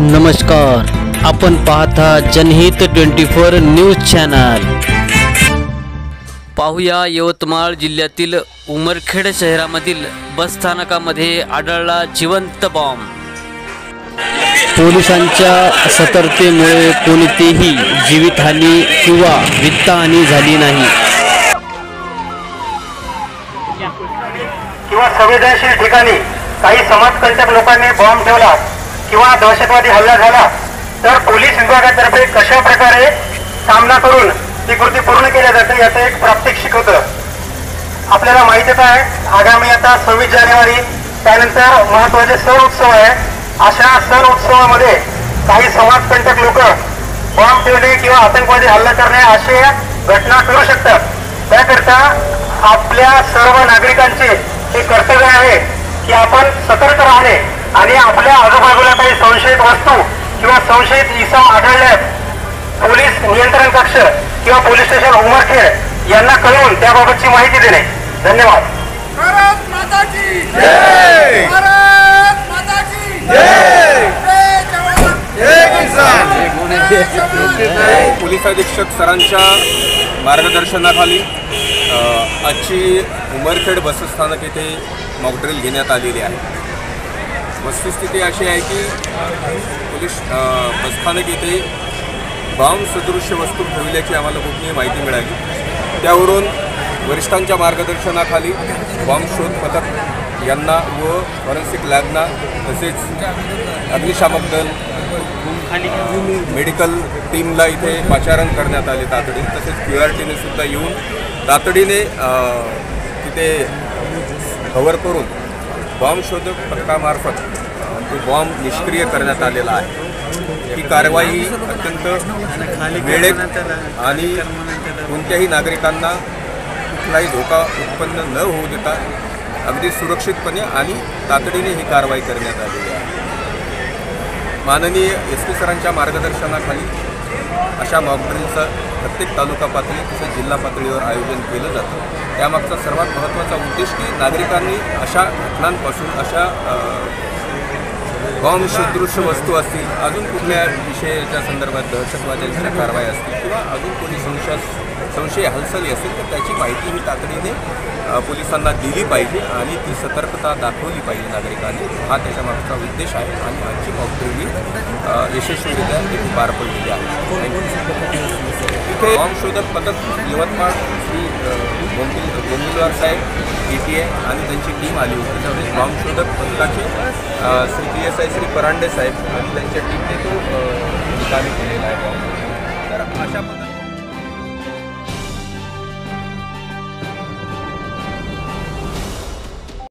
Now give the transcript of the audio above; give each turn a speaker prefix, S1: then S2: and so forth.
S1: नमस्कार, आपण पाहता जनहित 24 न्यूज चॅनल। पाहूया यवतमाळ जिल्ह्यातील उमरखेड शहरामधील बस स्थानकामध्ये आढळला जिवंत बॉम्ब। पोलिसांच्या सतर्कतेमुळे कोणतीही जीवितहानी किंवा वित्तहानी झाली नाही।
S2: किंवा संवेदनशील ठिकाणी काही समाजकंटक लोकांनी बॉम्ब ठेवला किंवा दहशतवादी हल्ला झाला तर पोलीस विभागातर्फे कशा प्रकारे सामना करून ती कृती पूर्ण केली जाते याचं एक प्रात्यक्षिक होतं। आपल्याला माहितीच आहे, आगामी आता 26 जानेवारी त्यानंतर महत्त्वाचे सण उत्सव आहे। अशा सण उत्सवामध्ये काही समाजकंटक लोक बॉम्ब ठेवणे किंवा आतंकवादी हल्ला करणे असे घटना करू शकतात। त्याकरता आपल्या सर्व नागरिकांचे हे कर्तव्य आहे की आपण सतर्क राहणे आणि आपल्या आजूबाजूला काही संशयित वस्तू किंवा संशयित इसम आढळल्यास पोलीस नियंत्रण कक्ष किंवा पोलीस स्टेशन उमरखेड यांना कळवून त्याबाबतची माहिती देणे। धन्यवाद।
S3: भारत माता की जय, भारत माता की जय, जय जवान जय किसान।
S4: पोलीस अधीक्षक सरांच्या मार्गदर्शनाखाली आजची उमरखेड बसस्थानक येथे मॉकड्रिल घेण्यात आलेली आहे। वस्तुस्थिती अशी आहे की पोलीस बसस्थानक येथे बॉम्ब सदृश्य वस्तू ठेवल्याची आम्हाला गोपनीय माहिती मिळाली। त्यावरून वरिष्ठांच्या मार्गदर्शनाखाली बॉम्ब शोध पथक यांना व फॉरेन्सिक लॅबना तसेच अग्निशामक दल मेडिकल टीमला इथे पाचारण करण्यात आले तातडीने। तसेच QRTने सुद्धा येऊन तातडीने तिथे कव्हर करून बॉम्ब शोधक पथकामार्फत तो बॉम्ब निष्क्रिय करण्यात आलेला आहे। ही कारवाई अत्यंत वेळेत आणि कोणत्याही नागरिकांना कुठलाही धोका उत्पन्न न होऊ देता अगदी सुरक्षितपणे आणि तातडीने ही कारवाई करण्यात आलेली आहे। माननीय SP सरांच्या मार्गदर्शनाखाली अशा मॉकड्रिलचं प्रत्येक तालुका पातळी तसेच जिल्हा पातळीवर आयोजन केलं जातं। त्यामागचा सर्वात महत्त्वाचा उद्देश की नागरिकांनी अशा घटनांपासून, अशा बॉम्ब सदृश्य वस्तू असतील, अजून कुठल्या विषयाच्या संदर्भात दहशतवाद्यांच्या कारवाई असतील किंवा अजून कोणी संशय हालचाली असेल तर त्याची माहिती ही तातडीने पोलिसांना दिली पाहिजे आणि ती सतर्कता दाखवली पाहिजे नागरिकांनी। हा त्याच्यामागचा उद्देश आहे आणि आजची मॉकड्रिल यशस्वीरित्या इथे पार पडलेली आहे। इथे बॉम्ब शोधक पथक यवतमाळ श्री गोंदिलवार साहेब PTI आणि त्यांची टीम आली होती। त्यावेळी बॉम्ब शोधक पथकाचे श्री PSI श्री परांडे साहेब आणि त्यांच्या टीमने तो निकामी केलेला आहे बॉम्ब। तर अशा